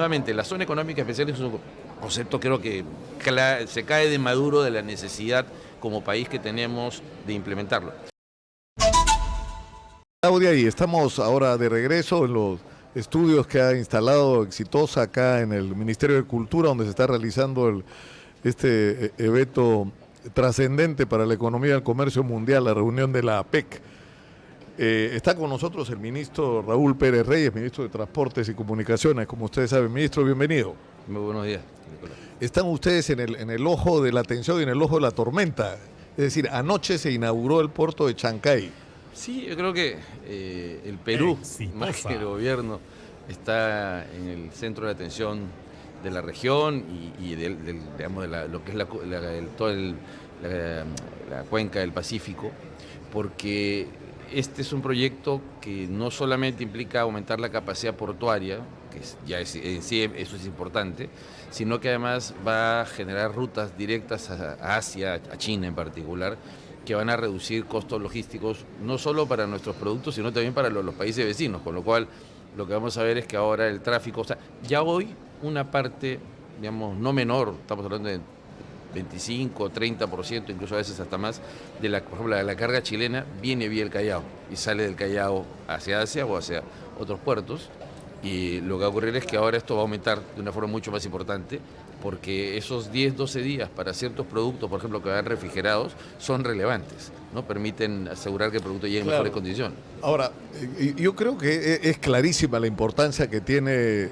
Nuevamente, la zona económica especial es un concepto, creo que se cae de maduro de la necesidad como país que tenemos de implementarlo. Claudia, y estamos ahora de regreso en los estudios que ha instalado Exitosa acá en el Ministerio de Cultura, donde se está realizando este evento trascendente para la economía y el comercio mundial, la reunión de la APEC. Está con nosotros el ministro Raúl Pérez Reyes, ministro de Transportes y Comunicaciones. Como ustedes saben, ministro, bienvenido. Muy buenos días, Nicolás. Están ustedes en el ojo de la atención y en el ojo de la tormenta. Es decir, anoche se inauguró el puerto de Chancay. Sí, yo creo que el Perú, más que el gobierno, está en el centro de atención de la región y digamos, de lo que es toda la cuenca del Pacífico, porque este es un proyecto que no solamente implica aumentar la capacidad portuaria, que en sí eso es importante, sino que además va a generar rutas directas a Asia, a China en particular, que van a reducir costos logísticos no solo para nuestros productos, sino también para los países vecinos, con lo cual lo que vamos a ver es que ahora el tráfico, o sea, ya hoy una parte, digamos, no menor, estamos hablando de 25, 30%, incluso a veces hasta más, por ejemplo, de la carga chilena viene vía el Callao y sale del Callao hacia Asia o hacia otros puertos. Y lo que va a ocurrir es que ahora esto va a aumentar de una forma mucho más importante, porque esos 10, 12 días para ciertos productos, por ejemplo, que van refrigerados, son relevantes, ¿no? Permiten asegurar que el producto llegue en mejores condiciones. Ahora, yo creo que es clarísima la importancia que tiene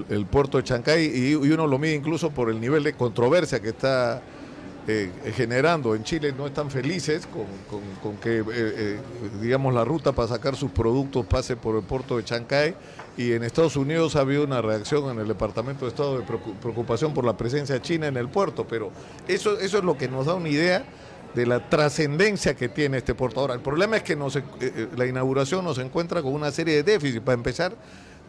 el puerto de Chancay y uno lo mide incluso por el nivel de controversia que está generando. En Chile no están felices con que, digamos, la ruta para sacar sus productos pase por el puerto de Chancay, y en Estados Unidos ha habido una reacción en el Departamento de Estado de preocupación por la presencia china en el puerto, pero eso es lo que nos da una idea de la trascendencia que tiene este puerto. Ahora, el problema es que la inauguración nos encuentra con una serie de déficits. Para empezar,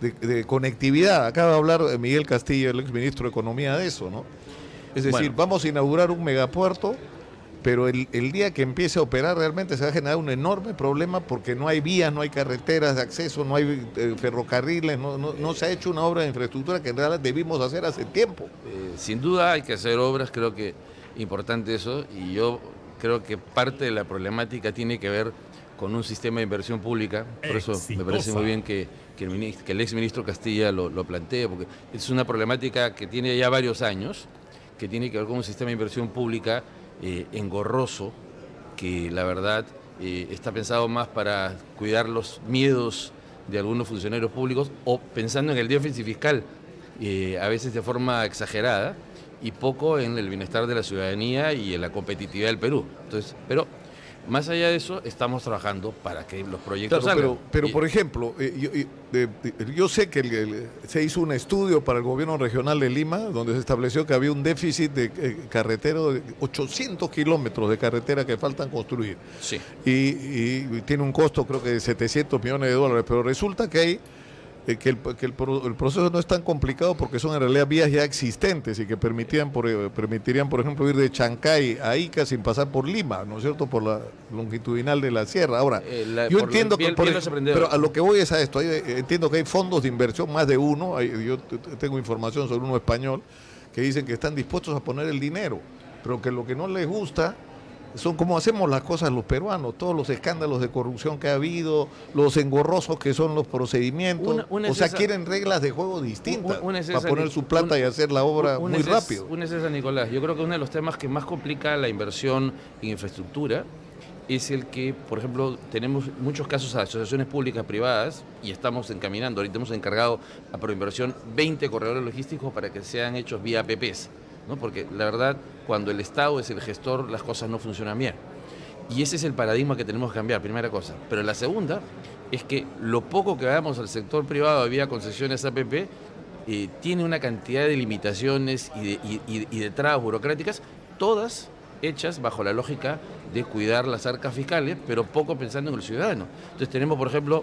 de conectividad. Acaba de hablar Miguel Castillo, el exministro de Economía, de eso, ¿no? Es decir, bueno, vamos a inaugurar un megapuerto, pero el día que empiece a operar realmente se va a generar un enorme problema, porque no hay vías, no hay carreteras de acceso, no hay ferrocarriles, no se ha hecho una obra de infraestructura que en realidad debimos hacer hace tiempo. Sin duda hay que hacer obras, creo que importante eso, y yo creo que parte de la problemática tiene que ver con un sistema de inversión pública. Por eso me parece muy bien que el exministro Castilla lo plantee, porque es una problemática que tiene ya varios años, que tiene que ver con un sistema de inversión pública engorroso, que la verdad está pensado más para cuidar los miedos de algunos funcionarios públicos, o pensando en el déficit fiscal, a veces de forma exagerada, y poco en el bienestar de la ciudadanía y en la competitividad del Perú. Entonces, pero más allá de eso, estamos trabajando para que los proyectos salgan. Pero por ejemplo, yo sé que se hizo un estudio para el gobierno regional de Lima, donde se estableció que había un déficit de carretero de 800 kilómetros de carretera que faltan construir. Sí. Y tiene un costo, creo que de $700 millones, pero resulta que hay que el proceso no es tan complicado, porque son en realidad vías ya existentes y que permitirían, por ejemplo, ir de Chancay a Ica sin pasar por Lima, ¿no es cierto?, por la longitudinal de la sierra. Ahora, yo entiendo pero a lo que voy es a esto. Entiendo que hay fondos de inversión, más de uno, yo tengo información sobre uno español, que dicen que están dispuestos a poner el dinero, pero que lo que no les gusta son cómo hacemos las cosas los peruanos, todos los escándalos de corrupción que ha habido, los engorrosos que son los procedimientos. Quieren reglas de juego distintas para poner su plata y hacer la obra muy rápido. Una es esa, Nicolás. Yo creo que uno de los temas que más complica la inversión en infraestructura es el que, por ejemplo, tenemos muchos casos a asociaciones públicas privadas, y estamos encaminando, ahorita hemos encargado a Proinversión 20 corredores logísticos para que sean hechos vía APPs, ¿no? Porque la verdad, cuando el Estado es el gestor, las cosas no funcionan bien. Y ese es el paradigma que tenemos que cambiar, primera cosa. Pero la segunda es que lo poco que damos al sector privado vía concesiones APP tiene una cantidad de limitaciones y de trabas burocráticas, todas hechas bajo la lógica de cuidar las arcas fiscales, pero poco pensando en el ciudadano. Entonces tenemos, por ejemplo,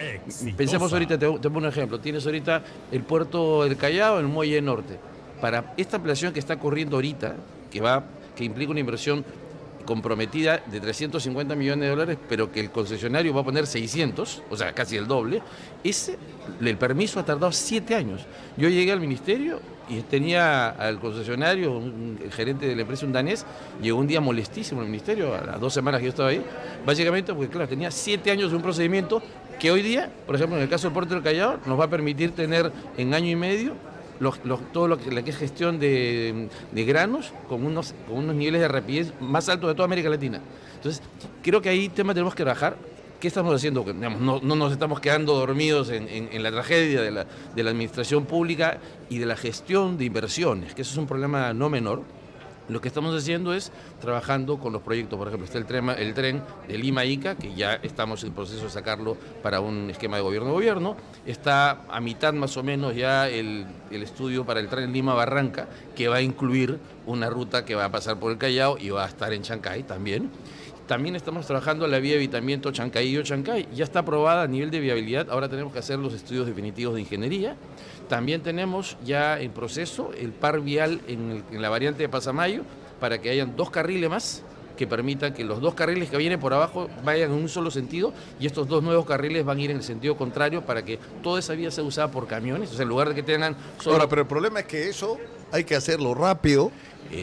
pensemos ahorita, te pongo un ejemplo, tienes ahorita el puerto del Callao, el Muelle Norte. Para esta ampliación que está corriendo ahorita, que implica una inversión comprometida de 350 millones de dólares, pero que el concesionario va a poner 600, o sea, casi el doble. El permiso ha tardado 7 años. Yo llegué al ministerio y tenía al concesionario, el gerente de la empresa, un danés, llegó un día molestísimo al ministerio, a las 2 semanas que yo estaba ahí, básicamente porque, claro, tenía 7 años de un procedimiento que hoy día, por ejemplo, en el caso del puerto del Callao, nos va a permitir tener en año y medio todo lo que es gestión de granos con unos niveles de rapidez más altos de toda América Latina. Entonces, creo que ahí tenemos que trabajar. ¿Qué estamos haciendo? Digamos, no nos estamos quedando dormidos en la tragedia de la administración pública y de la gestión de inversiones, que eso es un problema no menor. Lo que estamos haciendo es trabajando con los proyectos, por ejemplo, está el tren de Lima a Ica, que ya estamos en el proceso de sacarlo para un esquema de gobierno. Está a mitad más o menos ya el estudio para el tren Lima-Barranca, que va a incluir una ruta que va a pasar por el Callao y va a estar en Chancay también. También estamos trabajando en la vía de evitamiento Chancaillo-Chancay. Ya está aprobada a nivel de viabilidad, ahora tenemos que hacer los estudios definitivos de ingeniería. También tenemos ya en proceso el par vial en la variante de Pasamayo para que hayan 2 carriles más que permitan que los 2 carriles que vienen por abajo vayan en un solo sentido y estos 2 nuevos carriles van a ir en el sentido contrario para que toda esa vía sea usada por camiones, o sea, en lugar de que tengan solo... Ahora, pero el problema es que eso hay que hacerlo rápido,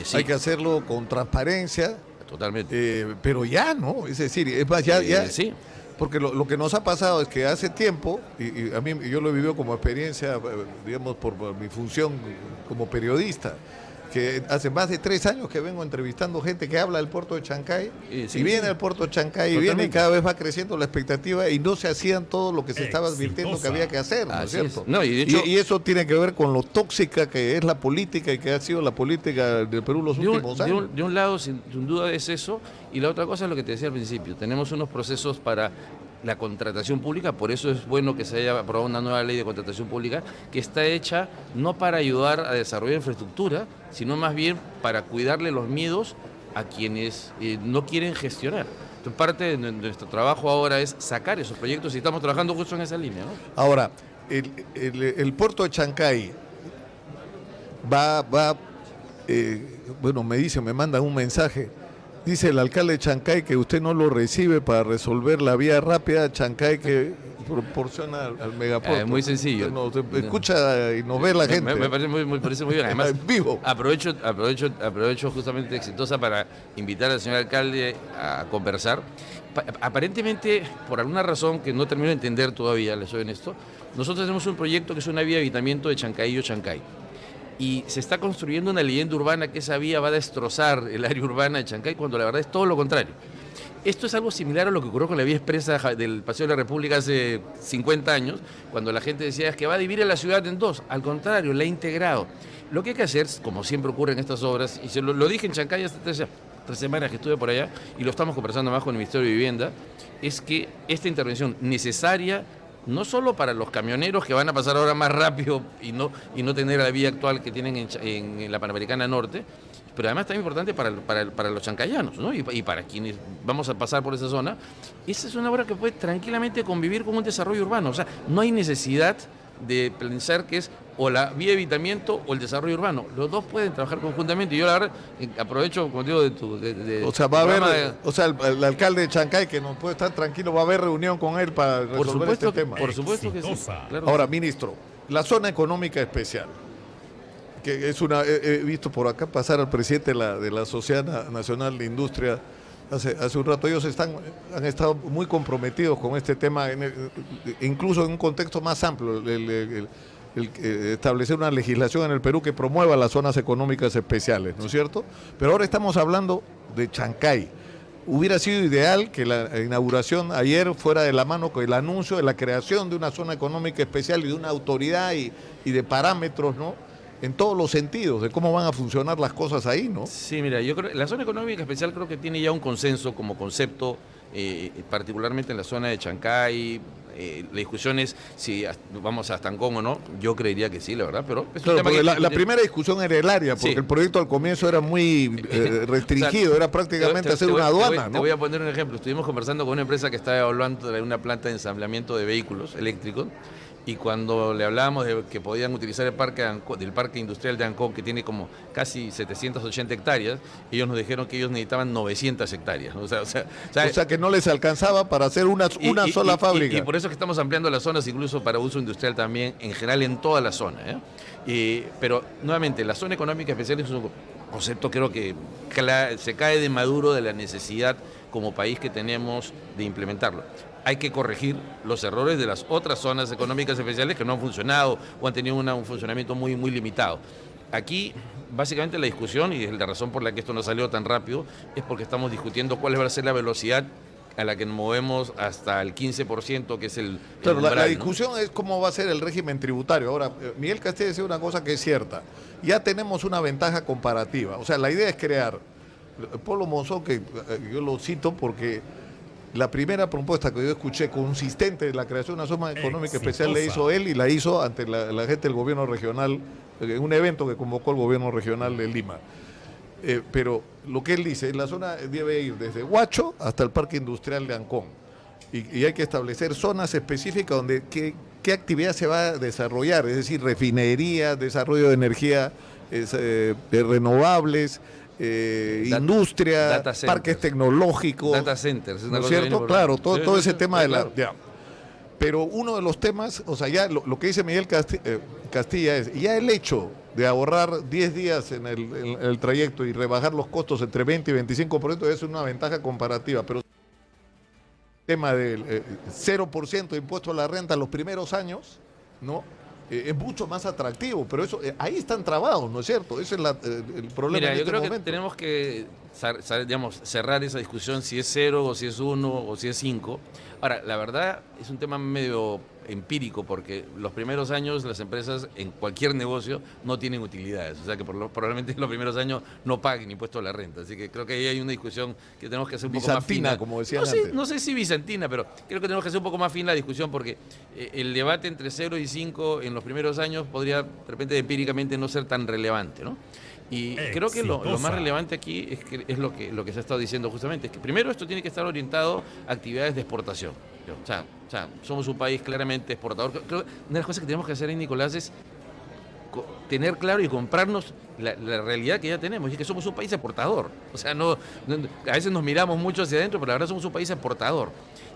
sí. Hay que hacerlo con transparencia. Totalmente. Pero ya, ¿no? Es decir, es más, ya sí. Porque lo que nos ha pasado es que hace tiempo, y a mí yo lo he vivido como experiencia, digamos, por mi función como periodista, que hace más de 3 años que vengo entrevistando gente que habla del puerto de Chancay, y viene al puerto de Chancay, y viene y cada vez va creciendo la expectativa, y no se hacían todo lo que se estaba advirtiendo que había que hacer, ¿no es cierto? No, y, de hecho, y eso tiene que ver con lo tóxica que es la política y que ha sido la política del Perú los últimos años. De un lado, sin duda es eso, y la otra cosa es lo que te decía al principio, tenemos unos procesos para la contratación pública, por eso es bueno que se haya aprobado una nueva ley de contratación pública que está hecha no para ayudar a desarrollar infraestructura, sino más bien para cuidarle los miedos a quienes no quieren gestionar. Entonces, parte de nuestro trabajo ahora es sacar esos proyectos y estamos trabajando justo en esa línea, ¿no? Ahora, el puerto de Chancay bueno, me mandan un mensaje. Dice el alcalde de Chancay que usted no lo recibe para resolver la vía rápida de Chancay que proporciona al megapuerto. Muy sencillo. Escucha y nos ve la gente. Me parece muy bien. Además, vivo. Aprovecho justamente Exitosa para invitar al señor alcalde a conversar. Aparentemente, por alguna razón que no termino de entender todavía, les soy honesto, nosotros tenemos un proyecto que es una vía de evitamiento de Chancaillo-Chancay. Y se está construyendo una leyenda urbana que esa vía va a destrozar el área urbana de Chancay, cuando la verdad es todo lo contrario. Esto es algo similar a lo que ocurrió con la vía expresa del Paseo de la República hace 50 años, cuando la gente decía es que va a dividir a la ciudad en 2. Al contrario, la ha integrado. Lo que hay que hacer, como siempre ocurre en estas obras, y lo dije en Chancay hace 3 semanas que estuve por allá, y lo estamos conversando más con el Ministerio de Vivienda, es que esta intervención necesaria, no solo para los camioneros que van a pasar ahora más rápido y no tener la vía actual que tienen en la Panamericana Norte, pero además también importante para los chancayanos, ¿no? y para quienes vamos a pasar por esa zona. Esa es una obra que puede tranquilamente convivir con un desarrollo urbano. O sea, no hay necesidad de pensar que es o la vía de evitamiento o el desarrollo urbano. Los dos pueden trabajar conjuntamente. Y yo la verdad aprovecho, como digo, o sea, va a haber, el alcalde de Chancay, que no puede estar tranquilo, va a haber reunión con él para resolver este tema. Por supuesto que sí. Claro. Ahora, ministro, la zona económica especial, que es he visto por acá pasar al presidente de la Sociedad Nacional de Industria hace un rato. Ellos han estado muy comprometidos con este tema, incluso en un contexto más amplio, establecer una legislación en el Perú que promueva las zonas económicas especiales, ¿no es cierto? Pero ahora estamos hablando de Chancay. Hubiera sido ideal que la inauguración ayer fuera de la mano con el anuncio de la creación de una zona económica especial y de una autoridad y de parámetros, ¿no?, en todos los sentidos, de cómo van a funcionar las cosas ahí, ¿no? Sí, mira, yo creo que la zona económica especial creo que tiene ya un consenso como concepto, particularmente en la zona de Chancay. La discusión es si vamos a Tancón o no. Yo creería que sí, la verdad, pero es claro, un tema la primera discusión era el área, porque sí, el proyecto al comienzo era muy restringido, o sea, era prácticamente hacer una aduana, ¿no? Te voy a poner un ejemplo. Estuvimos conversando con una empresa que estaba evaluando una planta de ensamblamiento de vehículos eléctricos Y cuando le hablábamos de que podían utilizar el parque del parque industrial de Ancón, que tiene como casi 780 hectáreas, ellos nos dijeron que ellos necesitaban 900 hectáreas, ¿no? O sea que no les alcanzaba para hacer una sola fábrica. Y por eso es que estamos ampliando las zonas incluso para uso industrial también, en general en toda la zona, ¿eh? Pero nuevamente, la zona económica especial es un concepto, creo que se cae de maduro de la necesidad como país que tenemos de implementarlo. Hay que corregir los errores de las otras zonas económicas especiales que no han funcionado o han tenido un funcionamiento muy, muy limitado. Aquí, básicamente, la discusión, y la razón por la que esto no salió tan rápido, es porque estamos discutiendo cuál va a ser la velocidad a la que nos movemos hasta el 15%, que es el Claro, umbral, la discusión, ¿no?, es cómo va a ser el régimen tributario. Ahora, Miguel Castillo decía una cosa que es cierta. Ya tenemos una ventaja comparativa. O sea, la idea es crear. Polo Monzón, que yo lo cito porque la primera propuesta que yo escuché consistente de la creación de una zona económica especial la hizo él, y la hizo ante la gente del gobierno regional, en un evento que convocó el gobierno regional de Lima. Pero lo que él dice, la zona debe ir desde Huacho hasta el Parque Industrial de Ancón. Y hay que establecer zonas específicas donde qué actividad se va a desarrollar, es decir, refinería, desarrollo de energía renovables, industria, parques tecnológicos, data centers, ¿no es cierto? Claro, todo ese tema de la... Ya. Pero uno de los temas, o sea, ya lo que dice Miguel Castilla es, ya el hecho de ahorrar 10 días en el trayecto y rebajar los costos entre 20 y 25% es una ventaja comparativa, pero el tema del 0% de impuesto a la renta los primeros años, ¿no?, es mucho más atractivo, pero eso ahí están trabados, ¿no es cierto? Ese es el problema. Mira, en yo este creo momento. Que tenemos que cerrar esa discusión, si es 0 o si es 1 o si es 5. Ahora, la verdad es un tema medio empírico, porque los primeros años las empresas en cualquier negocio no tienen utilidades, o sea que probablemente en los primeros años no paguen impuesto a la renta, así que creo que ahí hay una discusión que tenemos que hacer un poco más fina, como decían antes. No sé si bizantina, pero creo que tenemos que hacer un poco más fina la discusión, porque el debate entre 0 y 5 en los primeros años podría de repente empíricamente no ser tan relevante, ¿no? Y creo que lo más relevante aquí es lo que se ha estado diciendo justamente, es que primero esto tiene que estar orientado a actividades de exportación. O sea, somos un país claramente exportador. Creo que una de las cosas que tenemos que hacer, Nicolás, es tener claro y comprarnos la realidad que ya tenemos, y es que somos un país exportador. O sea, a veces nos miramos mucho hacia adentro, pero la verdad somos un país exportador.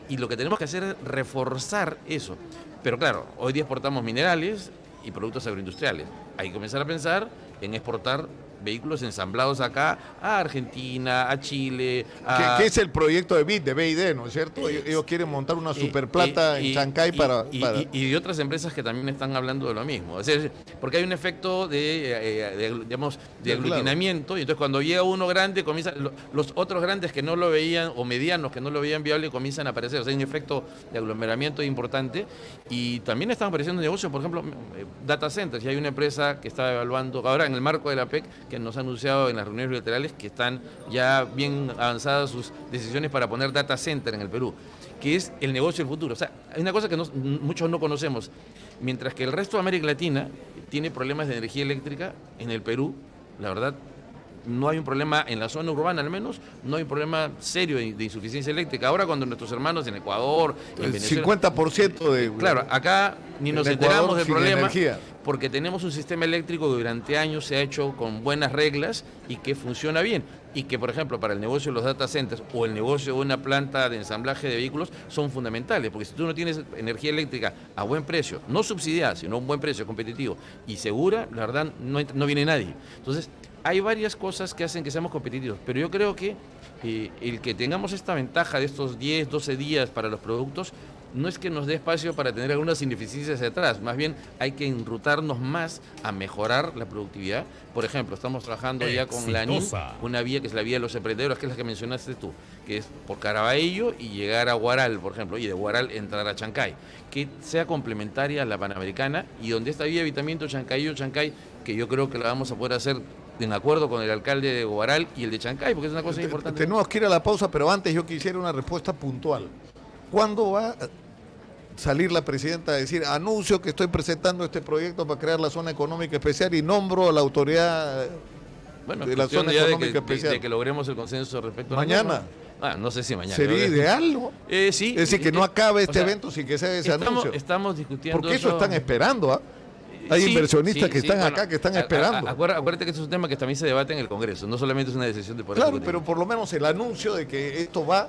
Y lo que tenemos que hacer es reforzar eso. Pero claro, hoy día exportamos minerales y productos agroindustriales. Hay que comenzar a pensar en exportar vehículos ensamblados acá a Argentina, a Chile. ¿Qué es el proyecto de BID, ¿no es cierto? Ellos quieren montar una superplanta en Chancay y de otras empresas que también están hablando de lo mismo. O sea, porque hay un efecto de aglutinamiento, y entonces cuando llega uno grande, los otros grandes que no lo veían, o medianos que no lo veían viable, comienzan a aparecer. O sea, hay un efecto de aglomeramiento importante, y también están apareciendo negocios, por ejemplo, data centers. Y hay una empresa que está evaluando ahora en el marco de la PEC, que nos ha anunciado en las reuniones bilaterales que están ya bien avanzadas sus decisiones para poner data center en el Perú, que es el negocio del futuro. O sea, hay una cosa que muchos no conocemos. Mientras que el resto de América Latina tiene problemas de energía eléctrica, en el Perú, la verdad, no hay un problema, en la zona urbana al menos, no hay un problema serio de insuficiencia eléctrica. Ahora cuando nuestros hermanos en Ecuador, en Venezuela... 50% de... Claro, acá ni nos enteramos del problema, energía, porque tenemos un sistema eléctrico que durante años se ha hecho con buenas reglas y que funciona bien. Y que, por ejemplo, para el negocio de los data centers o el negocio de una planta de ensamblaje de vehículos son fundamentales, porque si tú no tienes energía eléctrica a buen precio, no subsidiada, sino a un buen precio competitivo y segura, la verdad no viene nadie. Entonces, hay varias cosas que hacen que seamos competitivos, pero yo creo que el que tengamos esta ventaja de estos 10, 12 días para los productos, no es que nos dé espacio para tener algunas ineficiencias hacia atrás, más bien hay que enrutarnos más a mejorar la productividad. Por ejemplo, estamos trabajando ya con la ANIM, una vía que es la vía de los emprendedores, que es la que mencionaste tú, que es por Caraballo y llegar a Huaral, por ejemplo, y de Huaral entrar a Chancay, que sea complementaria a la Panamericana, y donde esta vía de evitamiento Chancayo-Chancay, que yo creo que la vamos a poder hacer en acuerdo con el alcalde de Huaral y el de Chancay, porque es una cosa importante. Tenemos que ir a la pausa, pero antes yo quisiera una respuesta puntual. ¿Cuándo va a salir la presidenta a decir, anuncio que estoy presentando este proyecto para crear la zona económica especial y nombro a la autoridad de la zona económica especial? De que logremos el consenso respecto a mañana? No sé si mañana. Sería ideal, ¿no? Sí. Es decir, que no acabe este evento sin que sea ese anuncio. Estamos discutiendo. Porque eso están esperando, ¿ah? Hay inversionistas que están acá, que están esperando. Acuérdate que eso es un tema que también se debate en el Congreso, no solamente es una decisión de poder. Claro, pero por lo menos el anuncio de que esto va.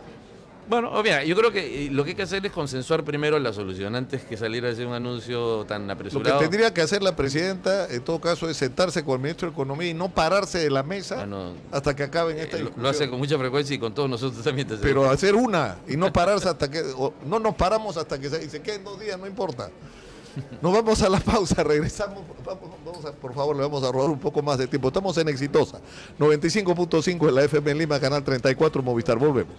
Bueno, obviamente, yo creo que lo que hay que hacer es consensuar primero la solución antes que salir a hacer un anuncio tan apresurado. Lo que tendría que hacer la presidenta, en todo caso, es sentarse con el ministro de Economía y no pararse de la mesa hasta que acaben esta discusión. Lo hace con mucha frecuencia y con todos nosotros también. Pero hacer una y no pararse hasta que. No nos paramos hasta que se queden 2 días, no importa. Nos vamos a la pausa, regresamos. Por favor, le vamos a robar un poco más de tiempo. Estamos en Exitosa, 95.5 en la FM en Lima, canal 34, Movistar. Volvemos.